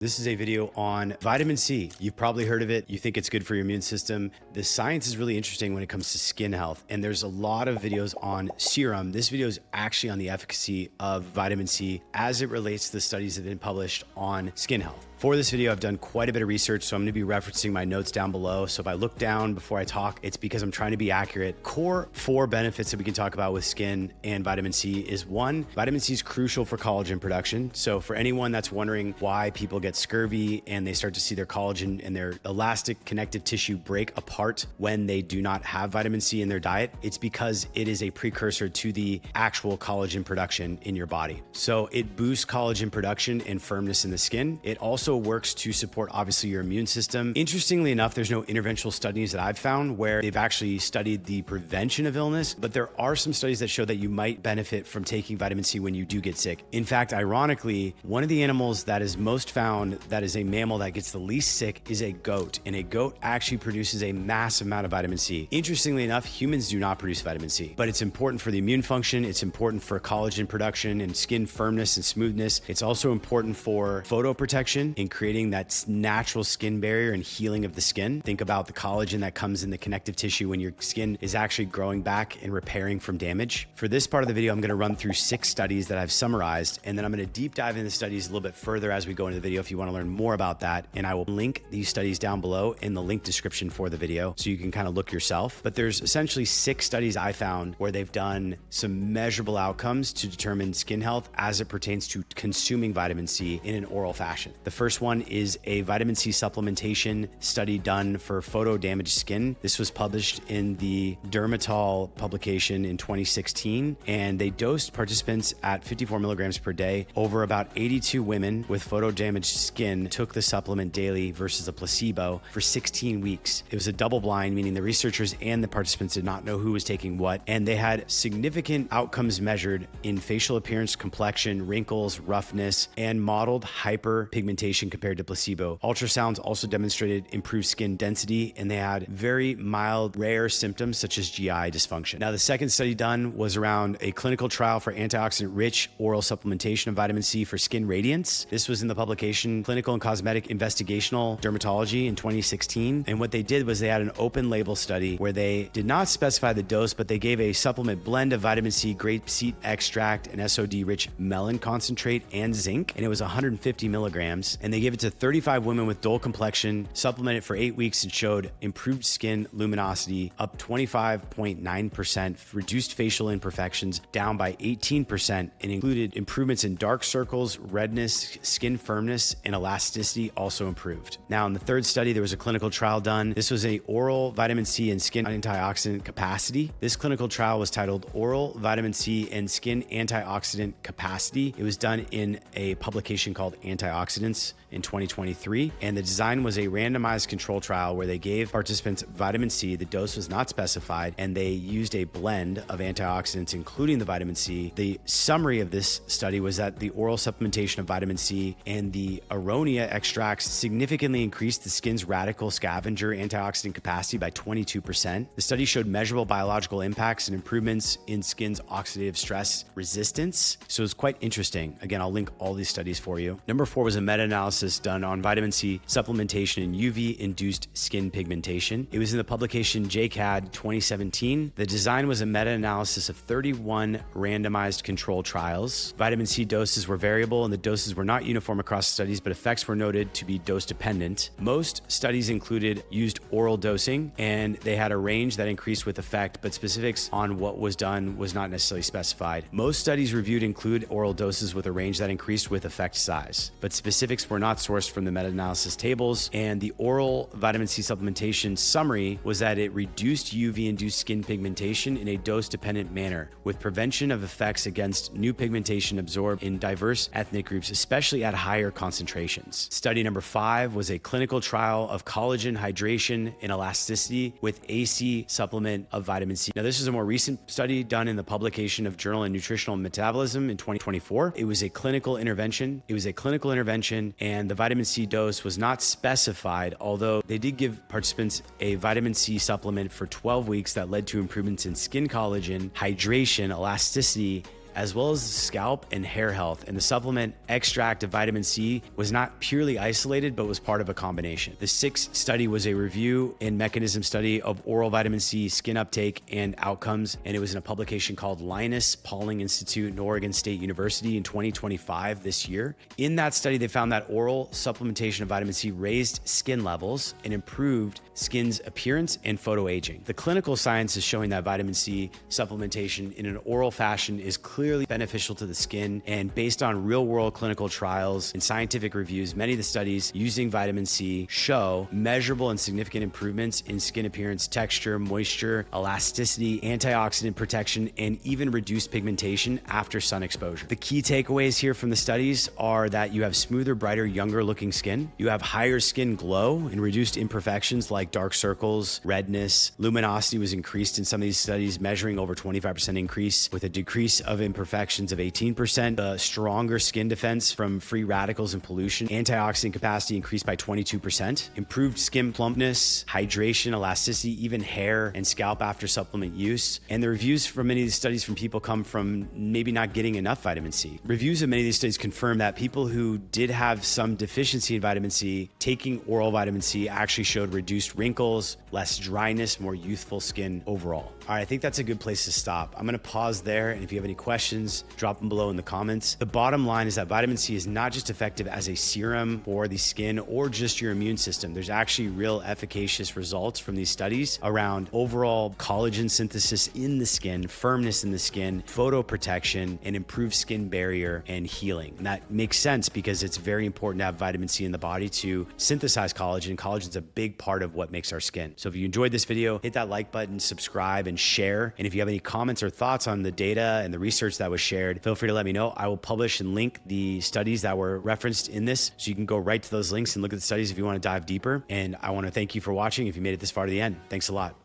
This is a video on vitamin C. You've probably heard of it. You think it's good for your immune system. The science is really interesting when it comes to skin health. And there's a lot of videos on serum. This video is actually on the efficacy of vitamin C as it relates to the studies that have been published on skin health. For this video, I've done quite a bit of research, so I'm gonna be referencing my notes down below. So if I look down before I talk, it's because I'm trying to be accurate. Core 4 benefits that we can talk about with skin and vitamin C is 1, vitamin C is crucial for collagen production. So for anyone that's wondering why people get scurvy and they start to see their collagen and their elastic connective tissue break apart when they do not have vitamin C in their diet, it's because it is a precursor to the actual collagen production in your body. So it boosts collagen production and firmness in the skin. It also works to support obviously your immune system. Interestingly enough, there's no interventional studies that I've found where they've actually studied the prevention of illness, but there are some studies that show that you might benefit from taking vitamin C when you do get sick. In fact, ironically, one of the animals that is most found that is a mammal that gets the least sick is a goat, and a goat actually produces a massive amount of vitamin C. Interestingly enough, humans do not produce vitamin C, but it's important for the immune function. It's important for collagen production and skin firmness and smoothness. It's also important for photoprotection in creating that natural skin barrier and healing of the skin. Think about the collagen that comes in the connective tissue when your skin is actually growing back and repairing from damage. For this part of the video, I'm gonna run through 6 studies that I've summarized, and then I'm gonna deep dive into the studies a little bit further as we go into the video if you wanna learn more about that. And I will link these studies down below in the link description for the video so you can kind of look yourself. But there's essentially 6 studies I found where they've done some measurable outcomes to determine skin health as it pertains to consuming vitamin C in an oral fashion. The first one is a vitamin C supplementation study done for photo-damaged skin. This was published in the Dermatol publication in 2016, and they dosed participants at 54 milligrams per day. Over about 82 women with photo-damaged skin took the supplement daily versus a placebo for 16 weeks. It was a double blind, meaning the researchers and the participants did not know who was taking what, and they had significant outcomes measured in facial appearance, complexion, wrinkles, roughness, and modeled hyperpigmentation compared to placebo. Ultrasounds also demonstrated improved skin density, and they had very mild, rare symptoms such as GI dysfunction. Now, the second study done was around a clinical trial for antioxidant-rich oral supplementation of vitamin C for skin radiance. This was in the publication Clinical and Cosmetic Investigational Dermatology in 2016. And what they did was they had an open label study where they did not specify the dose, but they gave a supplement blend of vitamin C, grapeseed extract, and SOD-rich melon concentrate, and zinc. And it was 150 milligrams. And they gave it to 35 women with dull complexion, supplemented for 8 weeks, and showed improved skin luminosity up 25.9%, reduced facial imperfections down by 18%, and included improvements in dark circles, redness, skin firmness, and elasticity also improved. Now, in the third study, there was a clinical trial done. This was a oral vitamin C and skin antioxidant capacity. This clinical trial was titled Oral Vitamin C and Skin Antioxidant Capacity. It was done in a publication called Antioxidants in 2023, and the design was a randomized control trial where they gave participants vitamin C. The dose was not specified, and they used a blend of antioxidants, including the vitamin C. The summary of this study was that the oral supplementation of vitamin C and the aronia extracts significantly increased the skin's radical scavenger antioxidant capacity by 22%. The study showed measurable biological impacts and improvements in skin's oxidative stress resistance. So it's quite interesting. Again, I'll link all these studies for you. Number 4 was a meta-analysis done on vitamin C supplementation and UV-induced skin pigmentation. It was in the publication JCAD 2017. The design was a meta-analysis of 31 randomized control trials. Vitamin C doses were variable, and the doses were not uniform across studies, but effects were noted to be dose-dependent. Most studies used oral dosing, and they had a range that increased with effect, but specifics on what was done was not necessarily specified. Most studies reviewed include oral doses with a range that increased with effect size, but specifics were not sourced from the meta-analysis tables. And the oral vitamin C supplementation summary was that it reduced UV-induced skin pigmentation in a dose-dependent manner, with prevention of effects against new pigmentation absorbed in diverse ethnic groups, especially at higher concentrations. Study number 5 was a clinical trial of collagen hydration and elasticity with AC supplement of vitamin C. Now, this is a more recent study done in the publication of Journal of Nutritional Metabolism in 2024. It was a clinical intervention. And the vitamin C dose was not specified, although they did give participants a vitamin C supplement for 12 weeks that led to improvements in skin collagen, hydration, elasticity, as well as scalp and hair health. And the supplement extract of vitamin C was not purely isolated, but was part of a combination. The sixth study was a review and mechanism study of oral vitamin C skin uptake and outcomes. And it was in a publication called Linus Pauling Institute in Oregon State University in 2025 this year. In that study, they found that oral supplementation of vitamin C raised skin levels and improved skin's appearance and photoaging. The clinical science is showing that vitamin C supplementation in an oral fashion is clearly beneficial to the skin, and based on real-world clinical trials and scientific reviews, many of the studies using vitamin C show measurable and significant improvements in skin appearance, texture, moisture, elasticity, antioxidant protection, and even reduced pigmentation after sun exposure. The key takeaways here from the studies are that you have smoother, brighter, younger looking skin. You have higher skin glow and reduced imperfections like dark circles, redness. Luminosity was increased in some of these studies, measuring over 25% increase with a decrease of imperfections of 18%. The stronger skin defense from free radicals and pollution. Antioxidant capacity increased by 22%. Improved skin plumpness, hydration, elasticity, even hair and scalp after supplement use. And the reviews from many of these studies from people come from maybe not getting enough vitamin C. Reviews of many of these studies confirm that people who did have some deficiency in vitamin C, taking oral vitamin C actually showed reduced wrinkles, less dryness, more youthful skin overall. All right, I think that's a good place to stop. I'm gonna pause there, and if you have any questions, drop them below in the comments. The bottom line is that vitamin C is not just effective as a serum for the skin or just your immune system. There's actually real efficacious results from these studies around overall collagen synthesis in the skin, firmness in the skin, photo protection, and improved skin barrier and healing. And that makes sense because it's very important to have vitamin C in the body to synthesize collagen. Collagen is a big part of what makes our skin. So if you enjoyed this video, hit that like button, subscribe, and share. And if you have any comments or thoughts on the data and the research that was shared, feel free to let me know. I will publish and link the studies that were referenced in this, so you can go right to those links and look at the studies if you want to dive deeper. And I want to thank you for watching if you made it this far to the end. Thanks a lot.